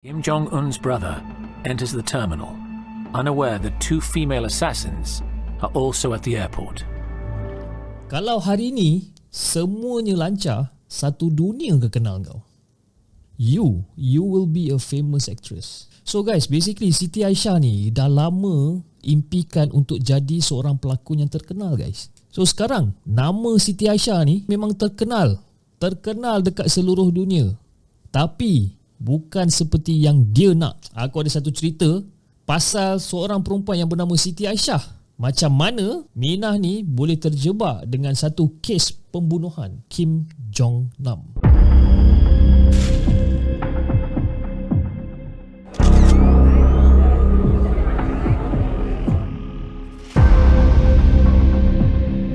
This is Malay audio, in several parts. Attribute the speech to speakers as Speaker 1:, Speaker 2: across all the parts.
Speaker 1: Kim Jong-un's brother enters the terminal, unaware that two female assassins are also at the airport.
Speaker 2: Kalau hari ni semuanya lancar, satu dunia akan kenal kau. You will be a famous actress. So guys, basically Siti Aisyah ni dah lama impikan untuk jadi seorang pelakon yang terkenal guys. So sekarang nama Siti Aisyah ni memang terkenal dekat seluruh dunia. Tapi bukan seperti yang dia nak. Aku ada satu cerita pasal seorang perempuan yang bernama Siti Aisyah. Macam mana Minah ni boleh terjebak dengan satu kes pembunuhan Kim Jong-nam.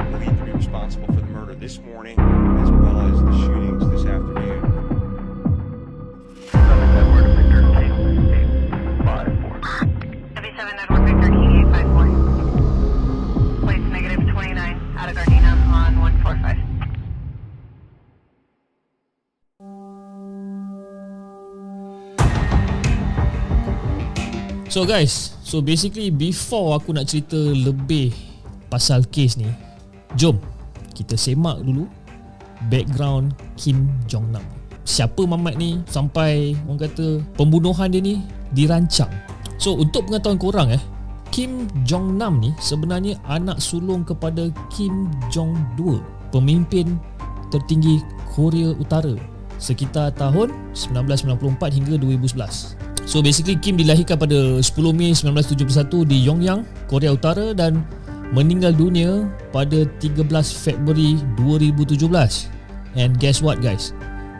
Speaker 3: Believed to be responsible for the murder this morning as well as the shootings this afternoon.
Speaker 2: So guys, so basically before aku nak cerita lebih pasal kes ni, jom kita semak dulu background Kim Jong-nam. Siapa mamat ni sampai orang kata pembunuhan dia ni dirancang. So untuk pengetahuan korang Kim Jong-nam ni sebenarnya anak sulung kepada Kim Jong-il, pemimpin tertinggi Korea Utara sekitar tahun 1994 hingga 2011. So basically Kim dilahirkan pada 10 Mei 1971 di Yongyang, Korea Utara dan meninggal dunia pada 13 Februari 2017. And guess what guys?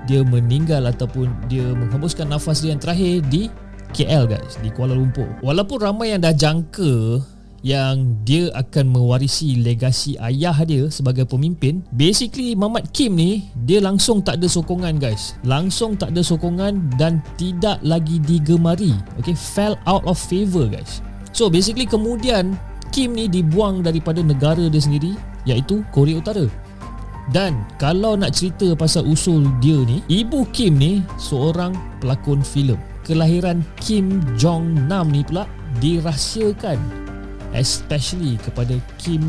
Speaker 2: Dia meninggal ataupun dia menghembuskan nafas dia yang terakhir di KL guys, di Kuala Lumpur. Walaupun ramai yang dah jangka yang dia akan mewarisi legasi ayah dia sebagai pemimpin, basically Mamat Kim ni dia langsung tak ada sokongan guys. Langsung tak ada sokongan dan tidak lagi digemari. Okay, fell out of favor guys. So basically kemudian Kim ni dibuang daripada negara dia sendiri, iaitu Korea Utara. Dan kalau nak cerita pasal usul dia ni, ibu Kim ni seorang pelakon filem. Kelahiran Kim Jong-nam ni pula dirahsiakan, especially kepada Kim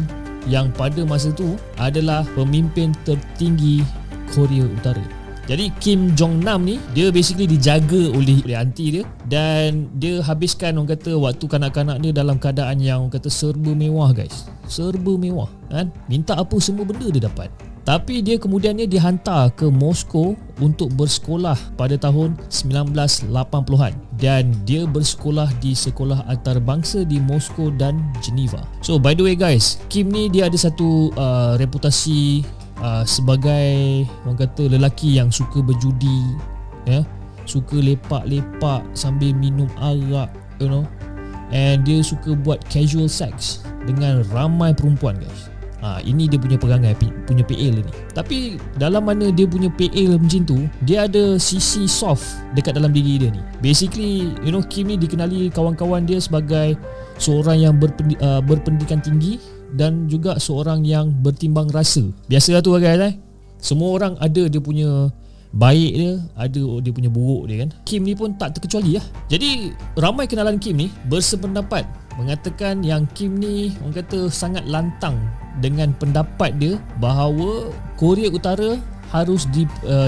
Speaker 2: yang pada masa tu adalah pemimpin tertinggi Korea Utara. Jadi Kim Jong-nam ni dia basically dijaga oleh aunty dia dan dia habiskan orang kata waktu kanak-kanak dia dalam keadaan yang orang kata serba mewah guys. Serba mewah kan? Minta apa semua benda dia dapat. Tapi dia kemudiannya dihantar ke Moskow untuk bersekolah pada tahun 1980-an dan dia bersekolah di sekolah antarabangsa di Moskow dan Geneva. So by the way guys, Kim ni dia ada satu reputasi sebagai orang kata lelaki yang suka berjudi, suka lepak-lepak sambil minum arak, and dia suka buat casual sex dengan ramai perempuan guys. Ini dia punya perangai, punya PL ni. Tapi dalam mana dia punya PL macam tu, dia ada sisi soft dekat dalam diri dia ni. Basically, Kim ni dikenali kawan-kawan dia sebagai seorang yang berpendidikan tinggi dan juga seorang yang bertimbang rasa. Biasalah tu guys. Semua orang ada dia punya baik dia, ada dia punya buruk dia kan. Kim ni pun tak terkecuali lah. Jadi ramai kenalan Kim ni bersependapat mengatakan yang Kim ni orang kata sangat lantang dengan pendapat dia bahawa Korea Utara harus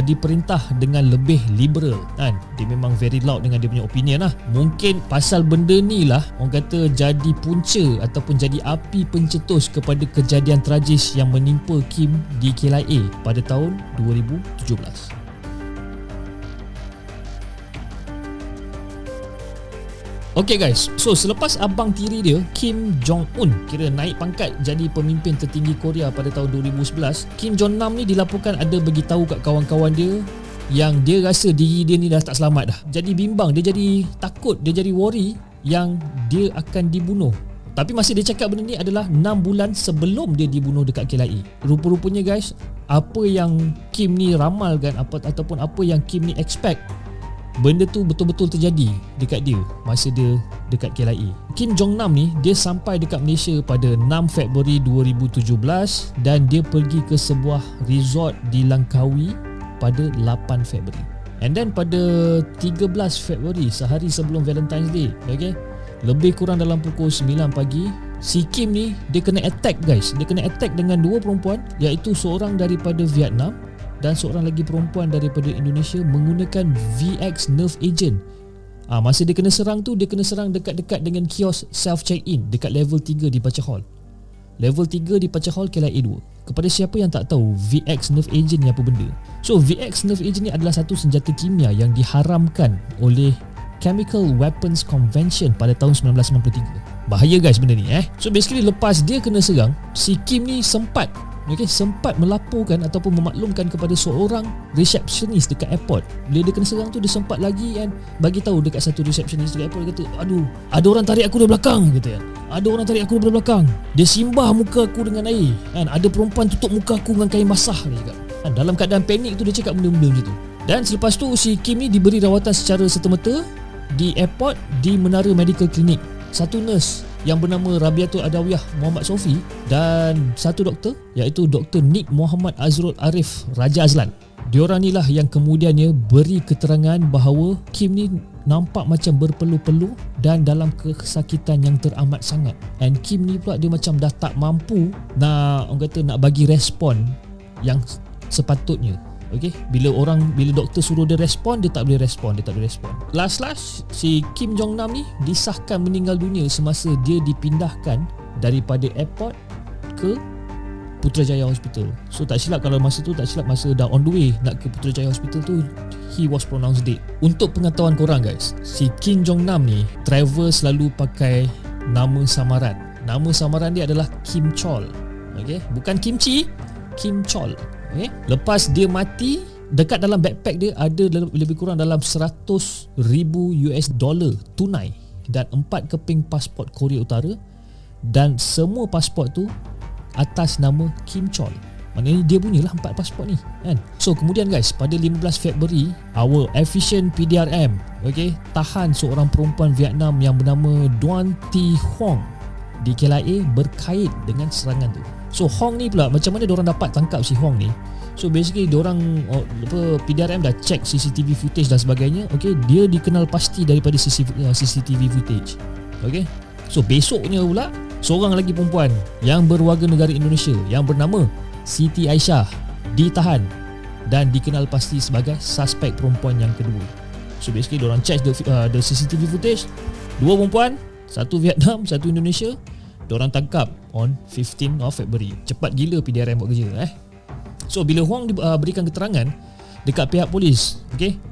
Speaker 2: diperintah dengan lebih liberal kan. Dia memang very loud dengan dia punya opinion lah. Mungkin pasal benda ni lah orang kata jadi punca ataupun jadi api pencetus kepada kejadian tragis yang menimpa Kim di KLIA pada tahun 2017. Okay guys, so selepas abang tiri dia Kim Jong-un kira naik pangkat jadi pemimpin tertinggi Korea pada tahun 2011, Kim Jong-nam ni dilaporkan ada beritahu kat kawan-kawan dia yang dia rasa diri dia ni dah tak selamat dah. Jadi bimbang, dia jadi takut, dia jadi worry yang dia akan dibunuh. Tapi masa dia cakap benda ni adalah 6 bulan sebelum dia dibunuh dekat KLIA. Rupa-rupanya guys, apa yang Kim ni ramalkan ataupun apa yang Kim ni expect, benda tu betul-betul terjadi dekat dia masa dia dekat KLIA. Kim Jong-nam ni dia sampai dekat Malaysia pada 6 Februari 2017 dan dia pergi ke sebuah resort di Langkawi pada 8 Februari. And then pada 13 Februari, sehari sebelum Valentine's Day, okay, lebih kurang dalam pukul 9 pagi, si Kim ni dia kena attack guys. Dia kena attack dengan dua perempuan, iaitu seorang daripada Vietnam dan seorang lagi perempuan daripada Indonesia menggunakan VX Nerve Agent. Masa dia kena serang tu, dia kena serang dekat-dekat dengan kios self check-in dekat level 3 di Pacha Hall. Level 3 di Pacha Hall KLIA 2. Kepada siapa yang tak tahu VX Nerve Agent ni apa benda. So VX Nerve Agent ni adalah satu senjata kimia yang diharamkan oleh Chemical Weapons Convention pada tahun 1993. Bahaya guys benda ni So basically lepas dia kena serang, si Kim ni sempat melaporkan ataupun memaklumkan kepada seorang receptionist dekat airport. Bila dia kena serang tu, dia sempat lagi kan bagi tahu dekat satu receptionist dekat airport. Dia kata, aduh, ada orang tarik aku dari belakang, kata kan. Ada orang tarik aku dari belakang. Dia simbah muka aku dengan air kan. Ada perempuan tutup muka aku dengan kain basah, dia cakap. Dalam keadaan panik tu dia cakap benda-benda macam tu. Dan selepas tu si Kim ni diberi rawatan secara serta-merta di airport di Menara Medical Clinic. Satu nurse yang bernama Rabiatul Adawiyah Muhammad Sofi dan satu doktor iaitu Dr. Nick Muhammad Azrul Arif Raja Azlan. Diorang ni lah yang kemudiannya beri keterangan bahawa Kim ni nampak macam berpeluh-peluh dan dalam kesakitan yang teramat sangat. And Kim ni pula dia macam dah tak mampu nak bagi respon yang sepatutnya. Okay, bila doktor suruh dia respon, dia tak boleh respon. Last si Kim Jong Nam ni disahkan meninggal dunia semasa dia dipindahkan daripada airport ke Putrajaya Hospital. So tak silap masa dah on the way nak ke Putrajaya Hospital tu, he was pronounced dead. Untuk pengetahuan korang guys, si Kim Jong Nam ni travel selalu pakai nama samaran. Nama samaran dia adalah Kim Chol. Okay, bukan kimchi, Kim Chol. Okay. Lepas dia mati, dekat dalam backpack dia ada lebih kurang dalam $100,000 tunai dan 4 keping pasport Korea Utara, dan semua pasport tu atas nama Kim Chol. Maknanya dia punyalah 4 pasport ni kan. So kemudian guys, pada 15 Februari, our efficient PDRM tahan seorang perempuan Vietnam yang bernama Duan Thi Huong di KLIA berkait dengan serangan tu. So Hong ni pula, macam mana diorang dapat tangkap si Hong ni? So basically diorang PDRM dah check CCTV footage dan sebagainya. Okay, dia dikenal pasti daripada CCTV footage. Okay, so besoknya pula seorang lagi perempuan yang berwarga negara Indonesia yang bernama Siti Aisyah ditahan dan dikenal pasti sebagai suspek perempuan yang kedua. So basically diorang check the CCTV footage. Dua perempuan, satu Vietnam, satu Indonesia. Diorang tangkap on 15 of February. Cepat gila PDRM buat kerja So bila Huang berikan keterangan dekat pihak polis,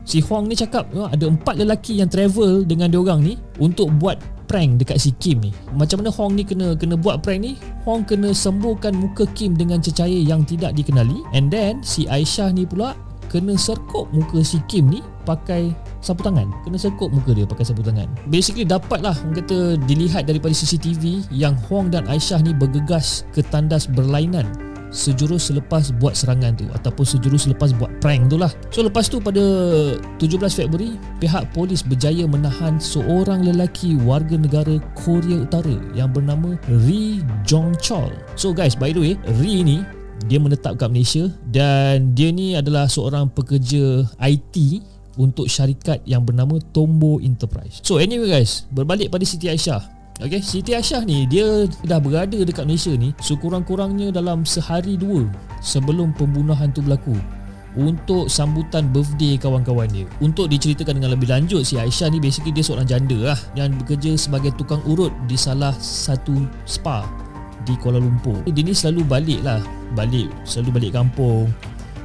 Speaker 2: si Huang ni cakap ada 4 lelaki yang travel dengan diorang ni untuk buat prank dekat si Kim ni. Macam mana Huang ni kena buat prank ni? Huang kena semburkan muka Kim dengan cecair yang tidak dikenali, and then si Aisyah ni pula kena serkup muka si Kim ni pakai sapu tangan. Kena serkup muka dia pakai sapu tangan. Basically dapatlah dilihat daripada CCTV yang Huang dan Aisyah ni bergegas ke tandas berlainan sejurus selepas buat serangan tu, ataupun sejurus selepas buat prank tu lah. So lepas tu pada 17 Februari, pihak polis berjaya menahan seorang lelaki warga negara Korea Utara yang bernama Ri Jong Chol. So guys, by the way, Ri ni dia menetap kat Malaysia dan dia ni adalah seorang pekerja IT untuk syarikat yang bernama Tombo Enterprise. So anyway guys, berbalik pada Siti Aisyah. Okay, Siti Aisyah ni dia dah berada dekat Malaysia ni sekurang-kurangnya dalam sehari 2 sebelum pembunuhan tu berlaku, untuk sambutan birthday kawan-kawan dia. Untuk diceritakan dengan lebih lanjut, si Aisyah ni basically dia seorang janda lah yang bekerja sebagai tukang urut di salah satu spa di Kuala Lumpur. Dia ni selalu balik kampung,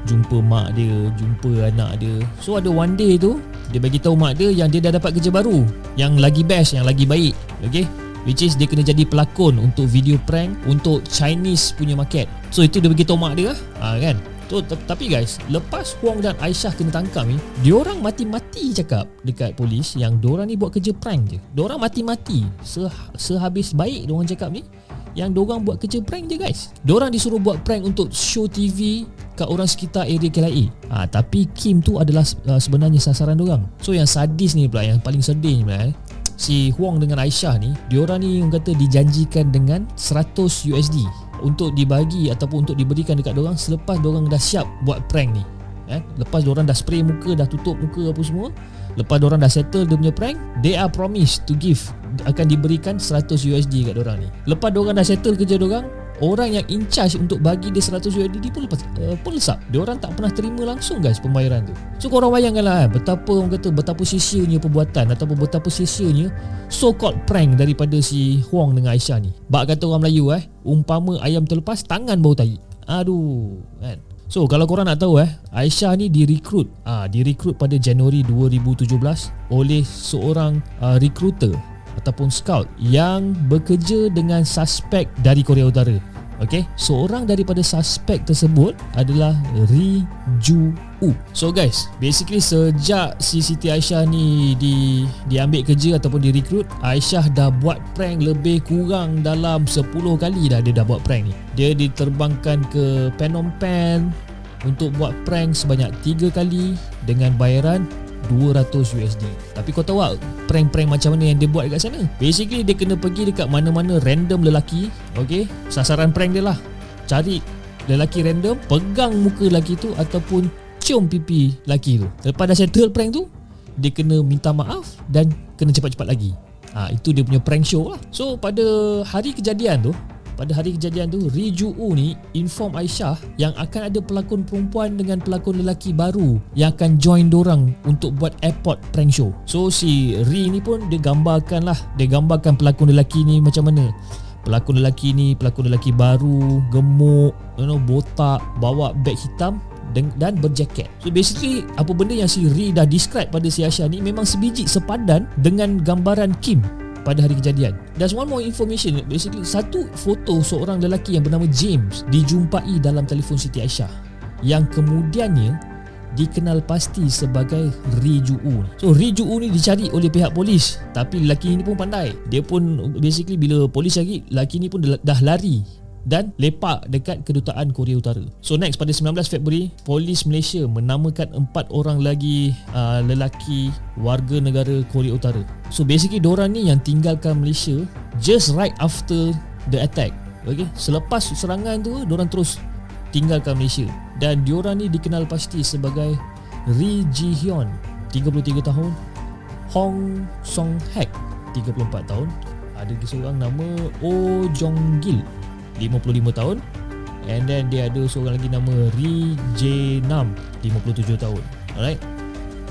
Speaker 2: jumpa mak dia, jumpa anak dia. So ada one day tu dia bagi tahu mak dia yang dia dah dapat kerja baru yang lagi best, yang lagi baik. Okay, which is dia kena jadi pelakon untuk video prank untuk Chinese punya market. So itu dia bagi tahu mak dia kan. So, tapi guys, lepas Huang dan Aisyah kena tangkap ni, diorang mati-mati cakap dekat polis yang diorang ni buat kerja prank je. Diorang mati-mati sehabis baik diorang cakap ni yang diorang buat kerja prank je guys. Diorang disuruh buat prank untuk show TV kat orang sekitar area KLIA. Tapi Kim tu adalah sebenarnya sasaran diorang. So yang sadis ni pula, yang paling sedih ni pula, si Huang dengan Aisyah ni, diorang ni yang kata dijanjikan dengan $100 untuk dibagi ataupun untuk diberikan dekat diorang selepas diorang dah siap buat prank ni. Lepas diorang dah spray muka, dah tutup muka apa semua, lepas diorang dah settle dia punya prank, they are promised to give, akan diberikan $100 kat diorang ni. Lepas diorang dah settle kerja diorang, orang yang in charge untuk bagi dia $100 pun lesap. Diorang tak pernah terima langsung guys pembayaran tu. So korang bayangkanlah betapa orang kata, betapa sia-sianya perbuatan ataupun betapa sia-sianya so called prank daripada si Huang dengan Aisyah ni. Bak kata orang Melayu umpama ayam terlepas tangan bau tahi. Aduh kan. So kalau korang nak tahu Aisyah ni direkrut pada Januari 2017 oleh seorang recruiter ataupun scout yang bekerja dengan suspek dari Korea Utara. Okay, seorang daripada suspek tersebut adalah Ri Ju-woo. So guys, basically sejak si Siti Aisyah ni diambil kerja ataupun direkrut, Aisyah dah buat prank lebih kurang dalam 10 kali dah dia dah buat prank ni. Dia diterbangkan ke Phnom Penh untuk buat prank sebanyak 3 kali dengan bayaran $200. Tapi kau tahu tak prank-prank macam mana yang dia buat dekat sana? Basically dia kena pergi dekat mana-mana random lelaki. Okay, sasaran prank dia lah, cari lelaki random, pegang muka lelaki tu ataupun cium pipi lelaki tu. Lepas dah settle prank tu, dia kena minta maaf dan kena cepat-cepat lagi. Itu dia punya prank show lah. So pada hari kejadian tu, Ri Ju-woo ni inform Aisyah yang akan ada pelakon perempuan dengan pelakon lelaki baru yang akan join dorang untuk buat airport prank show. So si Ri ni pun dia gambarkan pelakon lelaki ni macam mana. Pelakon lelaki baru, gemuk, botak, bawa beg hitam dan berjaket. So basically apa benda yang si Ri dah describe pada si Aisyah ni memang sebiji sepadan dengan gambaran Kim pada hari kejadian. There's one more information. Basically satu foto seorang lelaki yang bernama James dijumpai dalam telefon Siti Aisyah yang kemudiannya dikenal pasti sebagai Ri Ju-woo. So Ri Ju-woo ni dicari oleh pihak polis, tapi lelaki ni pun pandai. Dia pun basically bila polis cari, lelaki ni pun dah lari dan lepak dekat kedutaan Korea Utara. So next pada 19 Februari, polis Malaysia menamakan 4 orang lagi lelaki warga negara Korea Utara. So basically diorang ni yang tinggalkan Malaysia just right after the attack. Okay, selepas serangan tu diorang terus tinggalkan Malaysia dan diorang ni dikenal pasti sebagai Ri Ji-hyun 33 tahun, Hong Song-hak 34 tahun, ada seorang nama Oh Jong-gil 55 tahun, and then dia ada seorang lagi nama Ri Jae-nam 57 tahun. Alright.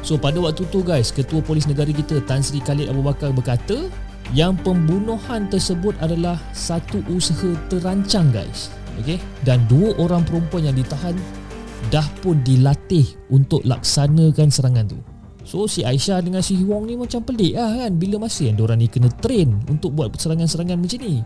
Speaker 2: So pada waktu tu guys, Ketua Polis Negara kita Tan Sri Khalid Abu Bakar berkata yang pembunuhan tersebut adalah satu usaha terancang guys. Okay, dan 2 orang perempuan yang ditahan dah pun dilatih untuk laksanakan serangan tu. So si Aisyah dengan si Huang ni macam pelik kan, bila masa yang diorang ni kena train untuk buat serangan-serangan macam ni.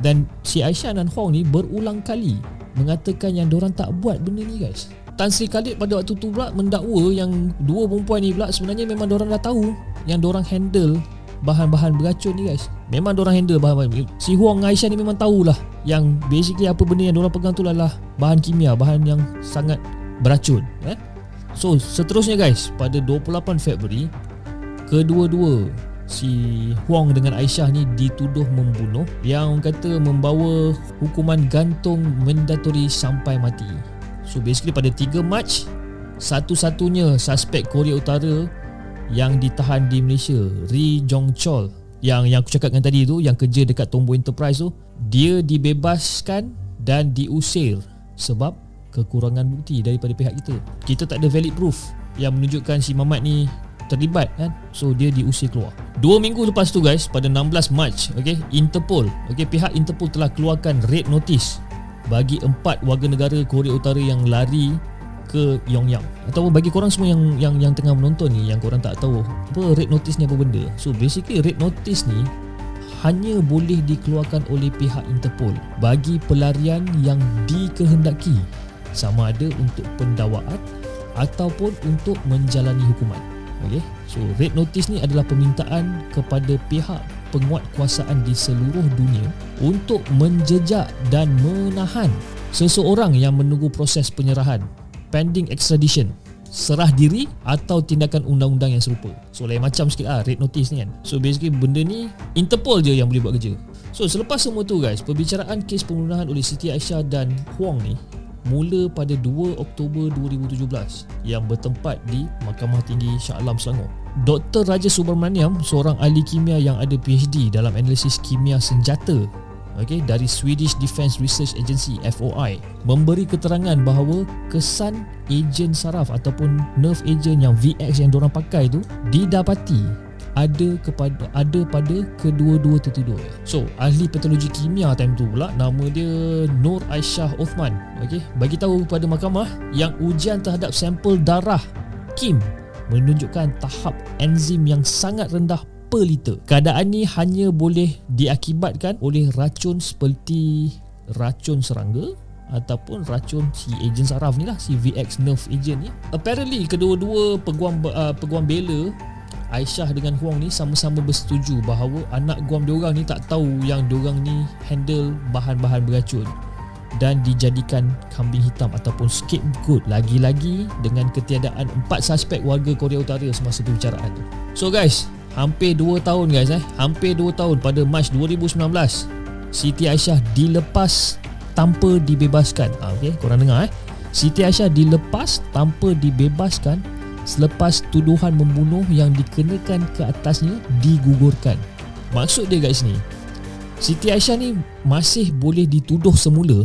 Speaker 2: Dan si Aisyah dan Huang ni berulang kali mengatakan yang diorang tak buat benda ni guys. Tan Sri Khalid pada waktu tu pula mendakwa yang 2 perempuan ni pula sebenarnya memang diorang dah tahu yang diorang handle bahan-bahan beracun ni guys. Memang diorang handle bahan-bahan. Si Huang dengan Aisyah ni memang tahulah yang basically apa benda yang diorang pegang tu adalah bahan kimia, bahan yang sangat beracun. So seterusnya guys, pada 28 Februari, kedua-dua si Huang dengan Aisyah ni dituduh membunuh yang kata membawa hukuman gantung mandatory sampai mati. So basically pada 3 Mac, satu-satunya suspek Korea Utara yang ditahan di Malaysia, Ri Jong-chol, yang aku cakapkan tadi tu, yang kerja dekat Tombo Enterprise tu, dia dibebaskan dan diusir sebab kekurangan bukti daripada pihak kita. Kita tak ada valid proof yang menunjukkan si Mamat ni terlibat kan. So dia diusir keluar. 2 minggu lepas tu guys, pada 16 Mac, Interpol, pihak Interpol telah keluarkan red notice bagi 4 warga negara Korea Utara yang lari ke Pyongyang. Atau bagi korang semua yang tengah menonton ni, yang korang tak tahu apa red notice ni apa benda. So basically red notice ni hanya boleh dikeluarkan oleh pihak Interpol bagi pelarian yang dikehendaki, sama ada untuk pendakwaan ataupun untuk menjalani hukuman. So red notice ni adalah permintaan kepada pihak penguatkuasaan di seluruh dunia untuk menjejak dan menahan seseorang yang menunggu proses penyerahan pending extradition, serah diri atau tindakan undang-undang yang serupa. So lain macam sikit red notice ni kan. So basically benda ni Interpol je yang boleh buat kerja. So selepas semua tu guys, perbicaraan kes pembunuhan oleh Siti Aisyah dan Huang ni mula pada 2 Oktober 2017 yang bertempat di Mahkamah Tinggi Shah Alam Selangor. Dr. Raja Subramaniam, seorang ahli kimia yang ada PhD dalam analisis kimia senjata dari Swedish Defence Research Agency FOI, memberi keterangan bahawa kesan ejen saraf ataupun nerve agent yang VX yang diorang pakai tu didapati ada pada kedua-dua tertuduh. So, ahli patologi kimia time tu pula, nama dia Nur Aisyah Othman, bagi tahu kepada mahkamah yang ujian terhadap sampel darah Kim menunjukkan tahap enzim yang sangat rendah per liter. Keadaan ni hanya boleh diakibatkan oleh racun seperti racun serangga ataupun racun si ejen saraf ni lah, si VX nerve agent ni. Apparently kedua-dua peguam bela Aisyah dengan Huang ni sama-sama bersetuju bahawa anak guam diorang ni tak tahu yang diorang ni handle bahan-bahan beracun dan dijadikan kambing hitam ataupun scapegoat, lagi-lagi dengan ketiadaan 4 suspek warga Korea Utara semasa perbicaraan tu. So guys, hampir 2 tahun guys hampir 2 tahun, pada Mac 2019 Siti Aisyah dilepas tanpa dibebaskan. Korang dengar Siti Aisyah dilepas tanpa dibebaskan selepas tuduhan membunuh yang dikenakan ke atasnya digugurkan. Maksud dia guys ni, Siti Aisyah ni masih boleh dituduh semula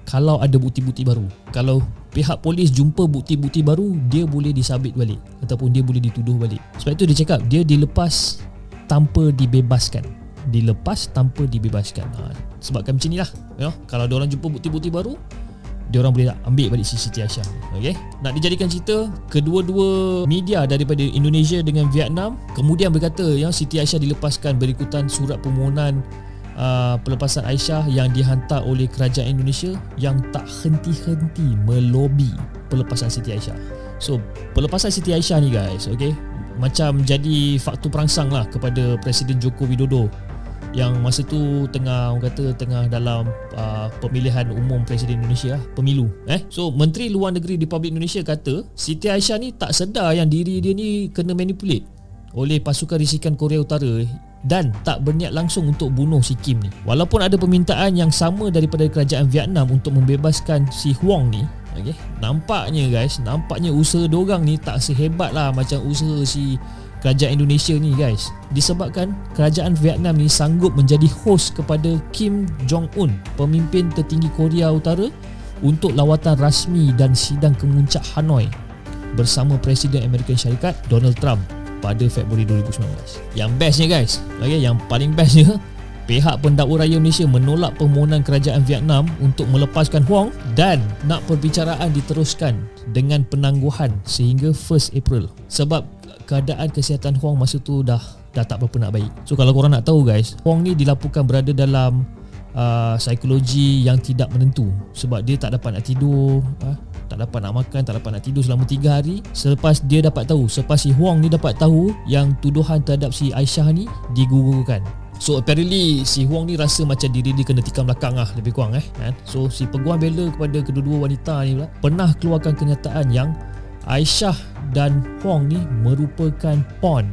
Speaker 2: kalau ada bukti-bukti baru. Kalau pihak polis jumpa bukti-bukti baru, dia boleh disabit balik ataupun dia boleh dituduh balik. Sebab itu dia cakap dia dilepas tanpa dibebaskan. Sebabkan macam ni lah, kalau diorang jumpa bukti-bukti baru, diorang boleh ambil balik si Siti Aisyah. Nak dijadikan cerita, kedua-dua media daripada Indonesia dengan Vietnam kemudian berkata yang Siti Aisyah dilepaskan berikutan surat permohonan pelepasan Aisyah yang dihantar oleh kerajaan Indonesia yang tak henti-henti melobi pelepasan Siti Aisyah. So, pelepasan Siti Aisyah ni guys, macam jadi faktor perangsang lah kepada Presiden Joko Widodo yang masa tu tengah dalam pemilihan umum Presiden Indonesia, pemilu. So, Menteri Luar Negeri Republik Indonesia kata Siti Aisyah ni tak sedar yang diri dia ni kena manipulate oleh pasukan risikan Korea Utara dan tak berniat langsung untuk bunuh si Kim ni. Walaupun ada permintaan yang sama daripada kerajaan Vietnam untuk membebaskan si Huang ni, nampaknya usaha diorang ni tak sehebat lah macam usaha si kerajaan Indonesia ni guys, disebabkan kerajaan Vietnam ni sanggup menjadi host kepada Kim Jong-un, pemimpin tertinggi Korea Utara, untuk lawatan rasmi dan sidang kemuncak Hanoi bersama Presiden Amerika Syarikat Donald Trump pada Februari 2019. Yang bestnya guys, yang paling bestnya, pihak pendakwa raya Malaysia menolak permohonan kerajaan Vietnam untuk melepaskan Huang dan nak perbicaraan diteruskan dengan penangguhan sehingga 1 April sebab keadaan kesihatan Huang masa tu dah tak berapa nak baik. So kalau korang nak tahu guys, Huang ni dilaporkan berada dalam psikologi yang tidak menentu sebab dia tak dapat nak tidur, tak dapat nak makan, tak dapat nak tidur selama 3 hari selepas si Huang ni dapat tahu yang tuduhan terhadap si Aisyah ni digugurkan. So apparently si Huang ni rasa macam diri dia kena tikam belakang lah, lebih kurang So si peguam bela kepada kedua-dua wanita ni pula pernah keluarkan kenyataan yang Aisyah dan Huang ni merupakan pawn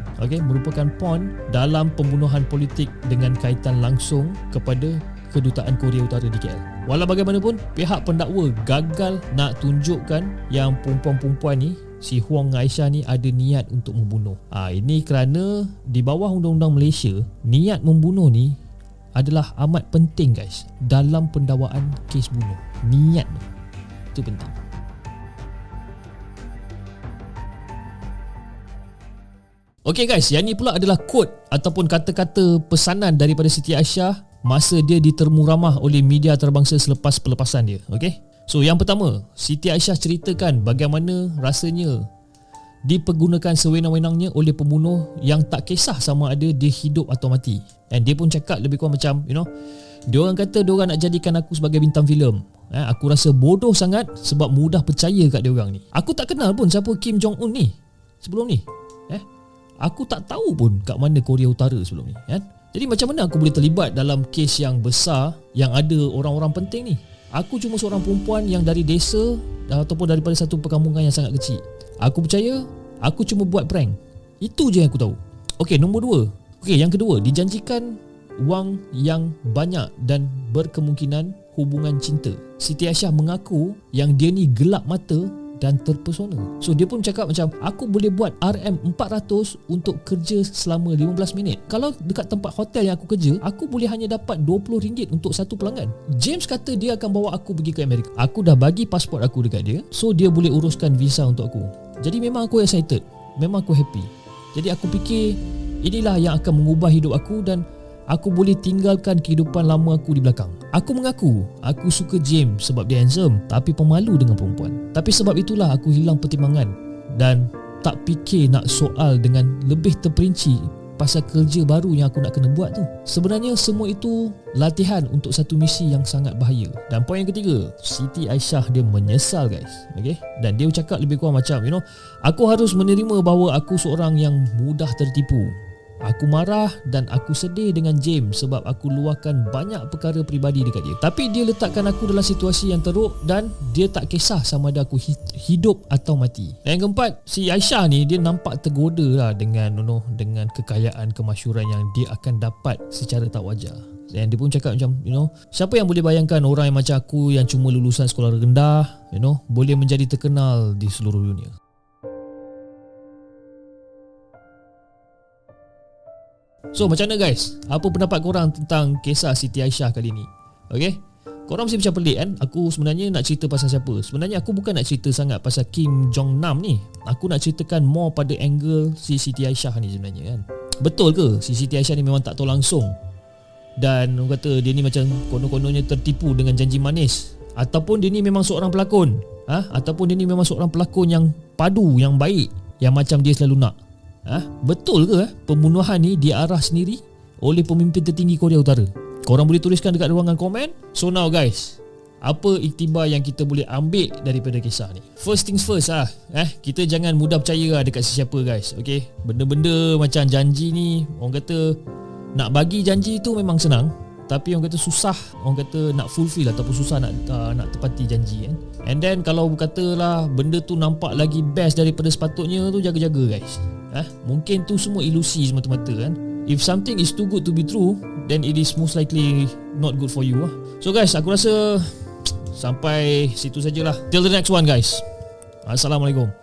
Speaker 2: dalam pembunuhan politik dengan kaitan langsung kepada kedutaan Korea Utara di KL. Walau bagaimanapun, pihak pendakwa gagal nak tunjukkan yang perempuan-perempuan ni, si Huang dan Aisyah ni ada niat untuk membunuh. Ini kerana di bawah undang-undang Malaysia, niat membunuh ni adalah amat penting guys dalam pendakwaan kes bunuh. Niat tu penting. Okay guys, yang ni pula adalah quote ataupun kata-kata pesanan daripada Siti Aisyah masa dia ditermu ramah oleh media antarabangsa selepas pelepasan dia. So yang pertama, Siti Aisyah ceritakan bagaimana rasanya dipergunakan sewenang-wenangnya oleh pembunuh yang tak kisah sama ada dia hidup atau mati. And dia pun cakap lebih kurang macam, diorang kata diorang nak jadikan aku sebagai bintang filem. Aku rasa bodoh sangat sebab mudah percaya kat diorang ni. Aku tak kenal pun siapa Kim Jong-un ni sebelum ni. Aku tak tahu pun kat mana Korea Utara sebelum ni. Jadi macam mana aku boleh terlibat dalam kes yang besar yang ada orang-orang penting ni? Aku cuma seorang perempuan yang dari desa ataupun daripada satu perkampungan yang sangat kecil. Aku percaya aku cuma buat prank. Itu je yang aku tahu. Nombor 2. Yang kedua, dijanjikan wang yang banyak dan berkemungkinan hubungan cinta. Siti Aisyah mengaku yang dia ni gelap mata dan terpesona. So dia pun cakap macam, aku boleh buat RM400 untuk kerja selama 15 minit. Kalau dekat tempat hotel yang aku kerja, aku boleh hanya dapat RM20 untuk satu pelanggan. James kata dia akan bawa aku pergi ke Amerika. Aku dah bagi pasport aku dekat dia, so dia boleh uruskan visa untuk aku. Jadi memang aku excited, memang aku happy. Jadi aku fikir inilah yang akan mengubah hidup aku dan aku boleh tinggalkan kehidupan lama aku di belakang. Aku mengaku aku suka James sebab dia handsome, tapi pemalu dengan perempuan. Tapi sebab itulah aku hilang pertimbangan dan tak fikir nak soal dengan lebih terperinci pasal kerja baru yang aku nak kena buat tu. Sebenarnya semua itu latihan untuk satu misi yang sangat bahaya. Dan poin yang ketiga, Siti Aisyah dia menyesal guys. Okay? Dan dia cakap lebih kurang macam, aku harus menerima bahawa aku seorang yang mudah tertipu. Aku marah dan aku sedih dengan James sebab aku luahkan banyak perkara peribadi dekat dia. Tapi dia letakkan aku dalam situasi yang teruk dan dia tak kisah sama ada aku hidup atau mati. Dan yang keempat, si Aisyah ni dia nampak tergoda lah dengan dengan kekayaan, kemasyhuran yang dia akan dapat secara tak wajar. Dan dia pun cakap macam, siapa yang boleh bayangkan orang yang macam aku yang cuma lulusan sekolah rendah, boleh menjadi terkenal di seluruh dunia. So macam mana guys? Apa pendapat korang tentang kisah Siti Aisyah kali ni? Okay? Korang mesti macam pelik kan? Aku sebenarnya nak cerita pasal siapa? Sebenarnya aku bukan nak cerita sangat pasal Kim Jong Nam ni. Aku nak ceritakan more pada angle si Siti Aisyah ni sebenarnya kan. Betul ke si Siti Aisyah ni memang tak tahu langsung? Dan orang kata dia ni macam konon-kononnya tertipu dengan janji manis? Ataupun dia ni memang seorang pelakon? Ataupun dia ni memang seorang pelakon yang padu, yang baik, yang macam dia selalu nak? Betul ke pembunuhan ni diarah sendiri oleh pemimpin tertinggi Korea Utara? Korang boleh tuliskan dekat ruangan komen. So now guys, apa iktibar yang kita boleh ambil daripada kisah ni? First things first kita jangan mudah percaya dekat sesiapa guys. Okay? Benda-benda macam janji ni, orang kata nak bagi janji tu memang senang, tapi orang kata susah, orang kata nak fulfill ataupun susah nak tepati janji kan. And then kalau katalah benda tu nampak lagi best daripada sepatutnya tu, jaga-jaga guys. Mungkin tu semua ilusi semata-mata kan. If something is too good to be true, then it is most likely not good for you. So guys, aku rasa sampai situ sajalah. Till the next one guys. Assalamualaikum.